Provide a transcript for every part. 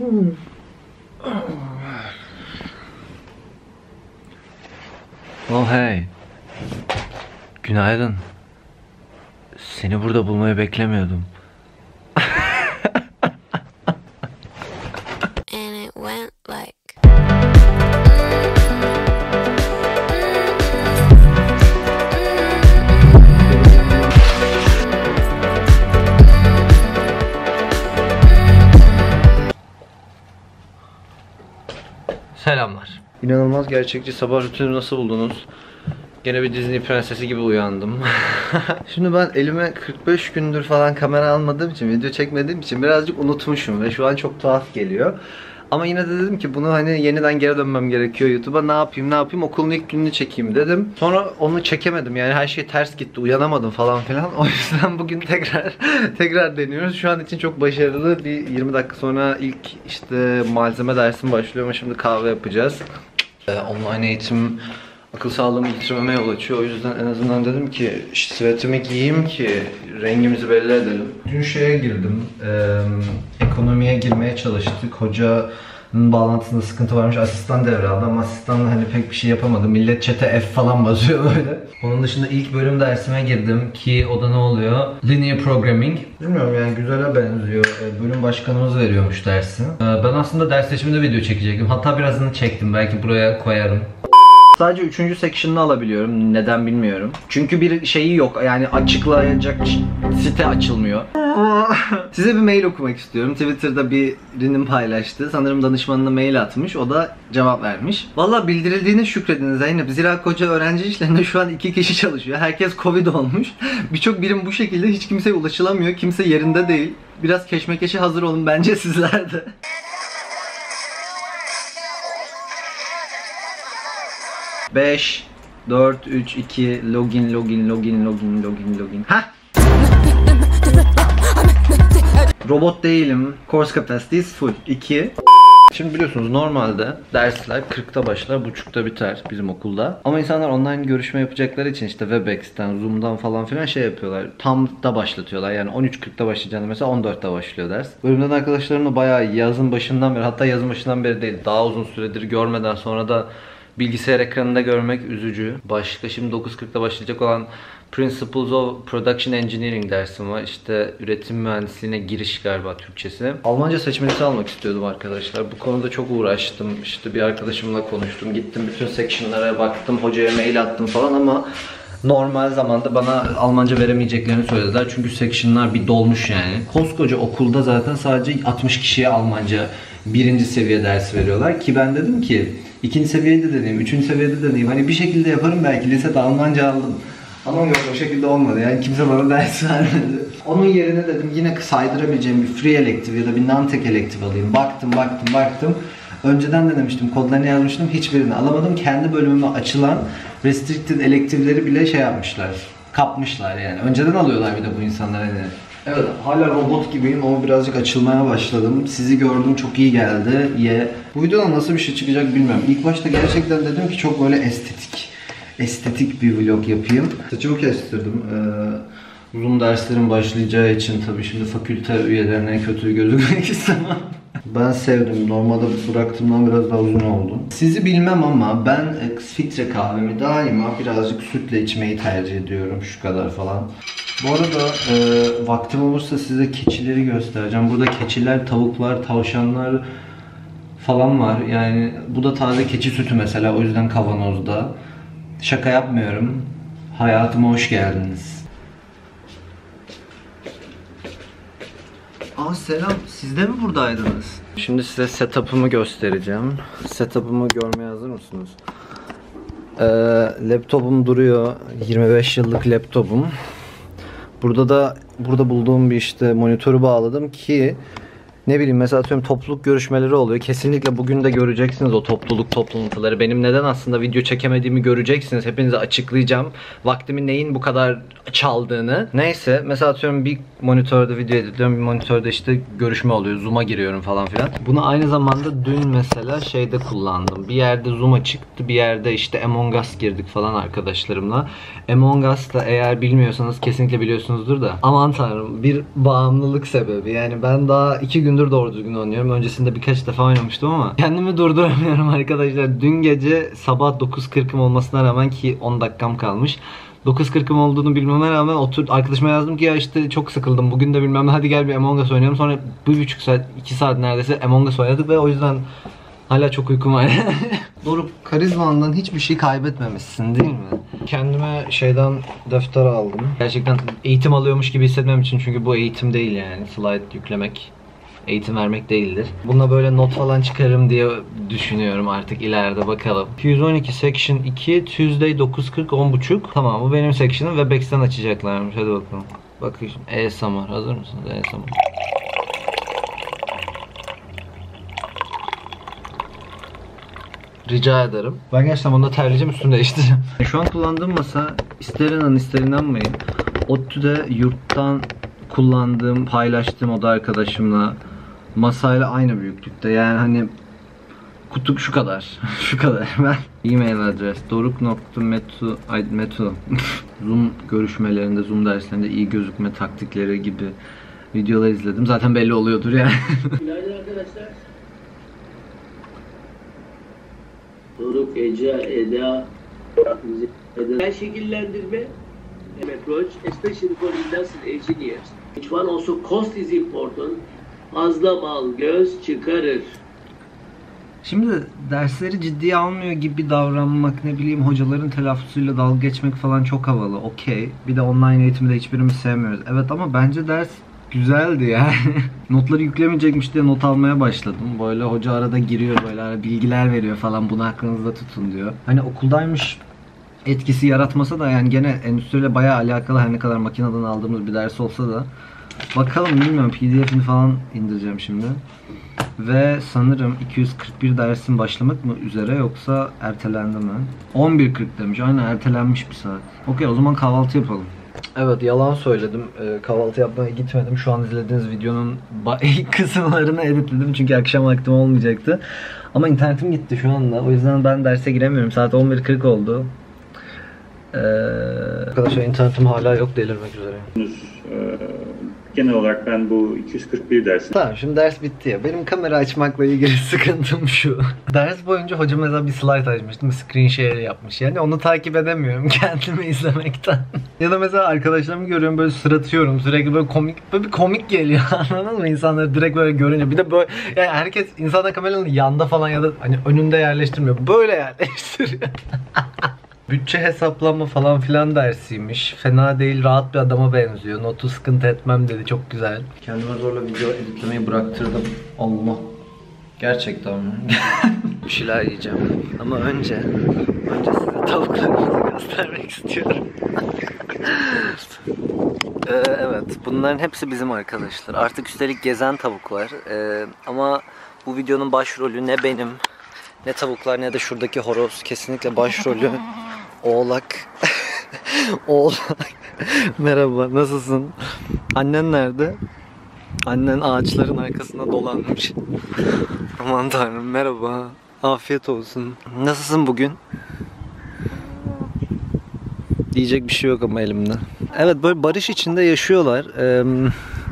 Oh hey. Günaydın. Seni burada bulmayı beklemiyordum. Selamlar. İnanılmaz gerçekçi sabah rutinini nasıl buldunuz? Gene bir Disney prensesi gibi uyandım. Şimdi ben elime 45 gündür falan kamera almadığım için, video çekmediğim için birazcık unutmuşum ve şu an çok tuhaf geliyor. Ama yine de dedim ki bunu hani yeniden geri dönmem gerekiyor YouTube'a. Ne yapayım okulun ilk gününü çekeyim dedim. Sonra onu çekemedim, yani her şey ters gitti, uyanamadım falan filan. O yüzden bugün tekrar deniyoruz. Şu an için çok başarılı. Bir 20 dakika sonra ilk işte malzeme dersim başlıyor ama şimdi kahve yapacağız. Online eğitim akıl sağlığımı yitirmeme yol açıyor. O yüzden en azından dedim ki sweatimi giyeyim ki rengimizi belli edelim. Dün şeye girdim. Ekonomiye girmeye çalıştık. Hocanın bağlantısında sıkıntı varmış. Asistan devraldı ama asistanla hani pek bir şey yapamadım. Millet chat'e F falan basıyor böyle. Onun dışında ilk bölüm dersime girdim ki o da ne oluyor? Linear Programming. Bilmiyorum yani güzele benziyor. Bölüm başkanımız veriyormuş dersi. Ben aslında ders seçiminde video çekecektim. Hatta birazını çektim. Belki buraya koyarım. Sadece 3. section'ını alabiliyorum. Neden bilmiyorum. Çünkü bir şeyi yok. Yani açıklayacak site açılmıyor. Size bir mail okumak istiyorum. Twitter'da birinin paylaştı. Sanırım danışmanına mail atmış. O da cevap vermiş. Valla bildirildiğine şükredin Zeynep. Zira koca öğrenci işlerinde şu an 2 kişi çalışıyor. Herkes Covid olmuş. Birçok birim bu şekilde, hiç kimseye ulaşılamıyor. Kimse yerinde değil. Biraz keşmekeşe hazır olun bence sizler de. Beş, 4, 3, 2, login. Hah! Robot değilim. Course capacity is full. 2. Şimdi biliyorsunuz normalde dersler 40'ta başlar, 30'da biter bizim okulda. Ama insanlar online görüşme yapacakları için işte Webex'ten, Zoom'dan falan filan şey yapıyorlar. Tam da başlatıyorlar. Yani 13.40'da başlayacağını mesela 14'te başlıyor ders. Bölümden arkadaşlarımla bayağı yazın başından beri, hatta yazın başından beri değil, daha uzun süredir görmeden sonra da bilgisayar ekranında görmek üzücü. Başka şimdi 9.40'da başlayacak olan Principles of Production Engineering dersim var. İşte üretim mühendisliğine giriş galiba Türkçesi. Almanca seçmelisi almak istiyordum arkadaşlar. Bu konuda çok uğraştım. İşte bir arkadaşımla konuştum. Gittim bütün section'lara baktım. Hocaya mail attım falan ama normal zamanda bana Almanca veremeyeceklerini söylediler. Çünkü section'lar bir dolmuş yani. Koskoca okulda zaten sadece 60 kişiye Almanca 1. seviye dersi veriyorlar. Ki ben dedim ki 2. seviyede deneyim, 3. seviyede deneyim. Hani bir şekilde yaparım belki. Lisede Almanca aldım. Ama yok, o şekilde olmadı. Yani kimse bana ders vermedi. Onun yerine dedim yine saydırabileceğim bir free elective ya da bir non-tech elective alayım. Baktım. Önceden denemiştim, kodlarını yazmıştım. Hiçbirini alamadım. Kendi bölümüme açılan restricted elective'leri bile şey yapmışlar. Kapmışlar yani. Önceden alıyorlar bir de bu insanlar hani. Evet, hala robot gibiyim ama birazcık açılmaya başladım. Sizi gördüm, çok iyi geldi. Bu videodan nasıl bir şey çıkacak bilmiyorum. İlk başta gerçekten dedim ki çok böyle estetik bir vlog yapayım. Saçımı kestirdim. Uzun derslerin başlayacağı için tabii şimdi fakülte üyelerine kötü gözükmek istemem. Ben sevdim. Normalde bıraktığımdan biraz daha uzun oldu. Sizi bilmem ama ben filtre kahvemi daima birazcık sütle içmeyi tercih ediyorum. Şu kadar falan. Bu arada vaktim olursa size keçileri göstereceğim. Burada keçiler, tavuklar, tavşanlar falan var. Yani bu da taze keçi sütü mesela, o yüzden kavanozda. Şaka yapmıyorum. Hayatıma hoş geldiniz. Aa selam. Siz de mi buradaydınız? Şimdi size setup'ımı göstereceğim. Setup'ımı görmeye hazır mısınız? Laptopum duruyor. 25 yıllık laptopum. Burada bulduğum bir işte monitörü bağladım ki ne bileyim mesela atıyorum topluluk görüşmeleri oluyor. Kesinlikle bugün de göreceksiniz o topluluk toplantıları. Benim neden aslında video çekemediğimi göreceksiniz. Hepinize açıklayacağım. Vaktimin neyin bu kadar çaldığını. Neyse mesela atıyorum bir monitörde video editliyorum. Bir monitörde işte görüşme oluyor. Zoom'a giriyorum falan filan. Bunu aynı zamanda dün mesela şeyde kullandım. Bir yerde Zoom'a çıktı. Bir yerde işte Among Us girdik falan arkadaşlarımla. Among Us da eğer bilmiyorsanız kesinlikle biliyorsunuzdur da. Aman tanrım, bir bağımlılık sebebi. Yani ben daha 2 gün gündür doğru düzgün oynuyorum. Öncesinde birkaç defa oynamıştım ama kendimi durduramıyorum arkadaşlar. Dün gece sabah 9:40'ım olmasına rağmen, ki 10 dakikam kalmış, 9:40'ım olduğunu bilmeme rağmen arkadaşıma yazdım ki ya işte çok sıkıldım bugün de bilmem ne, hadi gel bir Among Us oynayalım. Sonra 1,5 saat 2 saat neredeyse Among Us oynadık ve o yüzden hala çok uykum var. Doruk, karizmandan hiçbir şey kaybetmemişsin değil mi? Kendime şeyden defter aldım. Gerçekten eğitim alıyormuş gibi hissetmem için, çünkü bu eğitim değil yani. Slide yüklemek eğitim vermek değildir. Bununla böyle not falan çıkarım diye düşünüyorum artık ileride, bakalım. 212 Section 2 Tuesday 9:40 10:30. Tamam, bu benim section'ım ve Webex'ten açacaklarmış. Hadi bakalım. Bakın ASMR. Hazır mısınız? ASMR. Rica ederim. Ben gerçekten bunda terleyeceğim, üstünü değiştireceğim. Şu an kullandığım masa, ister inanın ister inanmayın, ODTÜ'de yurttan kullandığım, paylaştığım oda arkadaşımla masayla aynı büyüklükte. Yani hani kutup şu kadar. Şu kadar. Ben e-mail adres doruk.metu Zoom görüşmelerinde, Zoom derslerinde iyi gözükme taktikleri gibi videolar izledim. Zaten belli oluyordur yani. Günaydın arkadaşlar. Doruk, Ece, Eda, şekillendirme approach, especially for industrial engineers. Which one also cost is important. Fazla mal göz çıkarır. Şimdi dersleri ciddiye almıyor gibi davranmak, ne bileyim hocaların telaffuzuyla dalga geçmek falan çok havalı. Okey. Bir de online eğitimde hiçbirimiz sevmiyoruz. Evet, ama bence ders güzeldi yani. Notları yüklemeyecekmiş diye not almaya başladım. Böyle hoca arada giriyor, böyle bilgiler veriyor falan, bunu aklınızda tutun diyor. Hani okuldaymış etkisi yaratmasa da yani gene endüstriyle bayağı alakalı, her ne kadar makineden aldığımız bir ders olsa da. Bakalım, bilmiyorum, PDF'ini falan indireceğim şimdi. Ve sanırım 241 dersin başlamak mı üzere, yoksa ertelendi mi? 11:40 demiş. Aynen, ertelenmiş bir saat. Okey, o zaman kahvaltı yapalım. Evet, yalan söyledim. Kahvaltı yapmaya gitmedim. Şu an izlediğiniz videonun ilk kısımlarını editledim çünkü akşam vaktim olmayacaktı. Ama internetim gitti şu anda. O yüzden ben derse giremiyorum. Saat 11:40 oldu. Arkadaşlar, internetim hala yok, delirmek üzere. Genel olarak ben bu 241 dersin. Tamam, şimdi ders bitti ya. Benim kamera açmakla ilgili sıkıntım şu. Ders boyunca hocam mesela bir slide açmıştım, screen share yapmış. Yani onu takip edemiyorum kendimi izlemekten. Ya da mesela arkadaşlarımı görüyorum, böyle sıratıyorum. Sürekli böyle bir komik geliyor. Anladın mı? İnsanları direkt böyle görünce. Bir de böyle yani herkes insanlar kameranın yanda falan ya da hani önünde yerleştirmiyor. Böyle yerleştiriyor. Bütçe hesaplama falan filan dersiymiş. Fena değil, rahat bir adama benziyor. Notu sıkıntı etmem dedi, çok güzel. Kendime zorla video editlemeyi bıraktırdım. Allah. Gerçekten mi? Bir şeyler yiyeceğim. Ama önce size tavuklarımızı göstermek istiyorum. Evet, bunların hepsi bizim arkadaşlar. Artık üstelik gezen tavuklar. Ama bu videonun başrolü ne benim, ne tavuklar, ne de şuradaki horoz. Kesinlikle başrolü Oğlak. Oğlak. Merhaba, nasılsın? Annen nerede? Annen ağaçların arkasında dolanmış. Aman tanrım, merhaba. Afiyet olsun. Nasılsın bugün? Diyecek bir şey yok ama elimde. Evet, böyle barış içinde yaşıyorlar.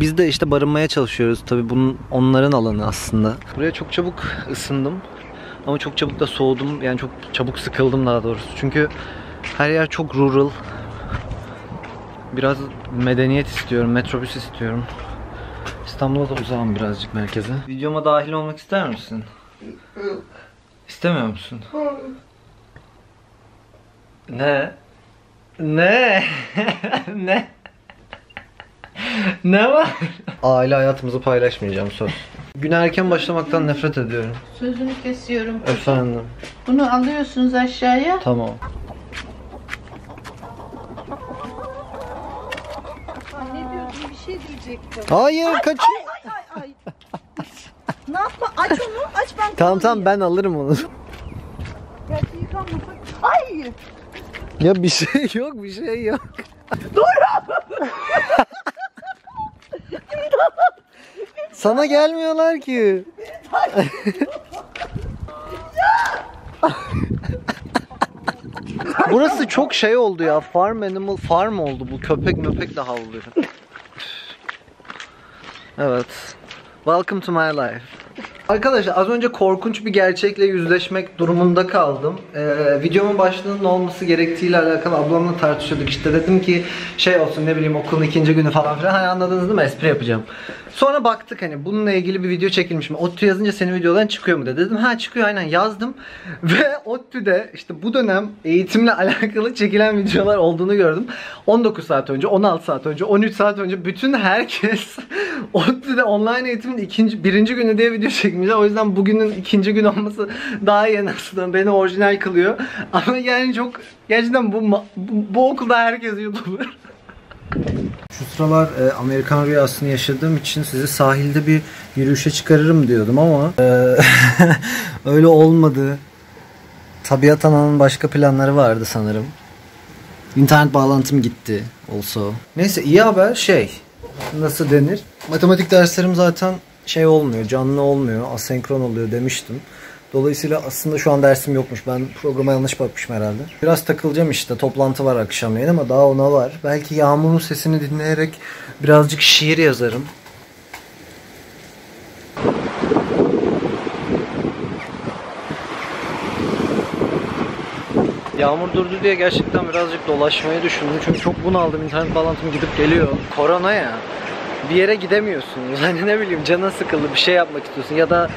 Biz de işte barınmaya çalışıyoruz. Tabii bunun onların alanı aslında. Buraya çok çabuk ısındım. Ama çok çabuk da soğudum. Yani çok çabuk sıkıldım daha doğrusu. Çünkü her yer çok rural. Biraz medeniyet istiyorum, metrobüs istiyorum. İstanbul'a da uzağım birazcık merkeze. Videoma dahil olmak ister misin? İstemiyor musun? Ne? Ne? Ne? Ne var? Aile hayatımızı paylaşmayacağım, söz. Güne erken başlamaktan nefret ediyorum. Sözünü kesiyorum. Efendim. Bunu alıyorsunuz aşağıya. Tamam. Ne diyordun? Bir şey diyecektim. Hayır, kaç. Ay. Ne yapma? Aç onu. Aç, ben. Tamam, ben alırım onu. Gerçi yıkanmasak. Ay. Ya bir şey yok, bir şey yok. Sana gelmiyorlar ki. Burası çok şey oldu ya. Farm animal farm oldu. Bu köpek de havlıyor. Evet. Welcome to my life. Arkadaşlar az önce korkunç bir gerçekle yüzleşmek durumunda kaldım. Videomun başlığının olması gerektiğiyle alakalı ablamla tartışıyorduk. İşte dedim ki şey olsun, ne bileyim, okulun 2. günü falan filan. Hani anladınız değil mi? Espri yapacağım. Sonra baktık hani bununla ilgili bir video çekilmiş mi? ODTÜ yazınca senin videoların çıkıyor mu dedi. Dedim ha çıkıyor, aynen yazdım. Ve ODTÜ'de işte bu dönem eğitimle alakalı çekilen videolar olduğunu gördüm. 19 saat önce, 16 saat önce, 13 saat önce bütün herkes ODTÜ'de online eğitimin 1. günü diye video çekmişler. O yüzden bugünün 2. gün olması daha iyi en azından. Beni orijinal kılıyor. Ama yani çok gerçekten bu okulda herkes YouTuber. Şu sıralar Amerikan rüyasını yaşadığım için sizi sahilde bir yürüyüşe çıkarırım diyordum ama öyle olmadı. Tabiat Ana'nın başka planları vardı sanırım. İnternet bağlantım gitti also. Neyse, iyi haber nasıl denir? Matematik derslerim zaten olmuyor, canlı olmuyor, asenkron oluyor demiştim. Dolayısıyla aslında şu an dersim yokmuş. Ben programa yanlış bakmışım herhalde. Biraz takılacağım işte. Toplantı var akşamleyin ama daha ona var. Belki Yağmur'un sesini dinleyerek birazcık şiir yazarım. Yağmur durdu diye gerçekten birazcık dolaşmayı düşündüm. Çünkü çok bunaldım. İnternet bağlantım gidip geliyor. Korona ya. Bir yere gidemiyorsunuz. Hani ne bileyim, canın sıkıldı, bir şey yapmak istiyorsun ya da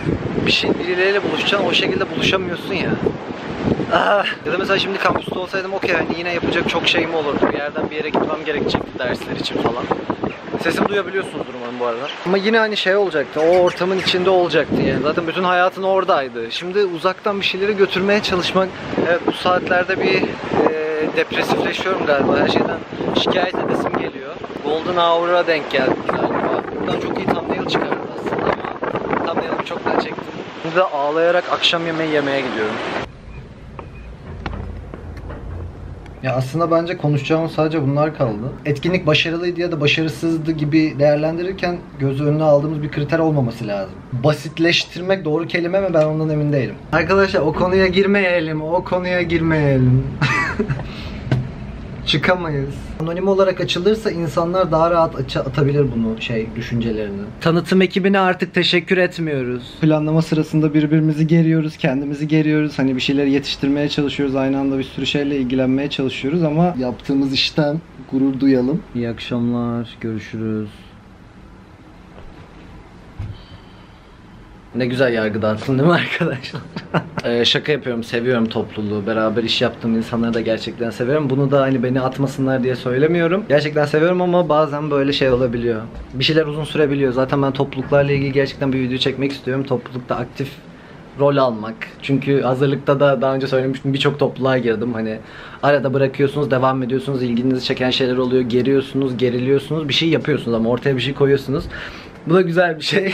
birileriyle buluşacaksın, o şekilde buluşamıyorsun ya. Ya da mesela şimdi kampüste olsaydım okey, hani yine yapacak çok şeyim olurdu. Bir yerden bir yere gitmem gerekecekti dersler için falan. Sesimi duyabiliyorsunuzdur umarım bu arada. Ama yine hani olacaktı, o ortamın içinde olacaktı yani. Zaten bütün hayatın oradaydı. Şimdi uzaktan bir şeyleri götürmeye çalışmak, evet bu saatlerde bir depresifleşiyorum galiba. Her şeyden şikayet edesim geliyor. Golden Hour'a denk geldik galiba. Buradan çok iyi thumbnail çıkardı aslında ama thumbnail'ımı çok daha çektim. Şimdi de ağlayarak akşam yemeği yemeye gidiyorum. Ya aslında bence konuşacağımız sadece bunlar kaldı. Etkinlik başarılıydı ya da başarısızdı gibi değerlendirirken göz önüne aldığımız bir kriter olmaması lazım. Basitleştirmek doğru kelime mi, ben ondan emin değilim. Arkadaşlar o konuya girmeyelim. Çıkamayız. Anonim olarak açılırsa insanlar daha rahat atabilir bunu düşüncelerini. Tanıtım ekibine artık teşekkür etmiyoruz. Planlama sırasında birbirimizi geriyoruz, kendimizi geriyoruz. Hani bir şeyleri yetiştirmeye çalışıyoruz, aynı anda bir sürü şeyle ilgilenmeye çalışıyoruz ama yaptığımız işten gurur duyalım. İyi akşamlar, görüşürüz. Ne güzel yargı dağıttın değil mi arkadaşlar? Şaka yapıyorum, seviyorum topluluğu. Beraber iş yaptığım insanları da gerçekten seviyorum. Bunu da hani beni atmasınlar diye söylemiyorum. Gerçekten seviyorum ama bazen böyle olabiliyor. Bir şeyler uzun sürebiliyor. Zaten ben topluluklarla ilgili gerçekten bir video çekmek istiyorum. Toplulukta aktif rol almak. Çünkü hazırlıkta da daha önce söylemiştim, birçok topluluğa girdim. Hani arada bırakıyorsunuz, devam ediyorsunuz, ilginizi çeken şeyler oluyor, geriyorsunuz, geriliyorsunuz, bir şey yapıyorsunuz ama ortaya bir şey koyuyorsunuz. Bu da güzel bir şey.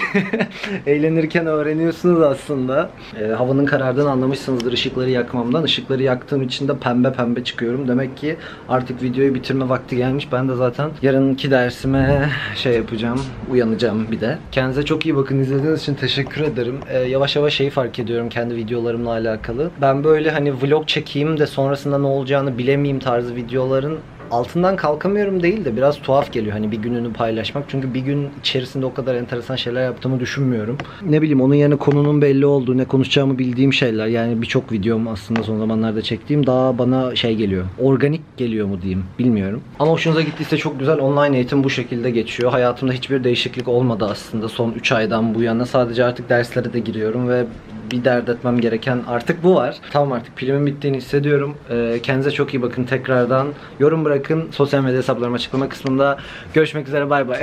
Eğlenirken öğreniyorsunuz aslında. Havanın karardığını anlamışsınızdır ışıkları yakmamdan. Işıkları yaktığım için de pembe pembe çıkıyorum. Demek ki artık videoyu bitirme vakti gelmiş. Ben de zaten yarınki dersime yapacağım. Uyanacağım bir de. Kendinize çok iyi bakın. İzlediğiniz için teşekkür ederim. Yavaş yavaş fark ediyorum kendi videolarımla alakalı. Ben böyle hani vlog çekeyim de sonrasında ne olacağını bilemeyeyim tarzı videoların altından kalkamıyorum değil de biraz tuhaf geliyor hani bir gününü paylaşmak. Çünkü bir gün içerisinde o kadar enteresan şeyler yaptığımı düşünmüyorum. Ne bileyim, onun yerine konunun belli olduğu, ne konuşacağımı bildiğim şeyler. Yani birçok videom aslında son zamanlarda çektiğim daha bana geliyor. Organik geliyor mu diyeyim, bilmiyorum. Ama hoşunuza gittiyse çok güzel. Online eğitim bu şekilde geçiyor. Hayatımda hiçbir değişiklik olmadı aslında son 3 aydan bu yana. Sadece artık derslere de giriyorum ve bir dert etmem gereken artık bu var. Tamam, artık pilimin bittiğini hissediyorum. Kendinize çok iyi bakın tekrardan. Yorum bırakın. Sosyal medya hesaplarım açıklama kısmında. Görüşmek üzere, bay bay.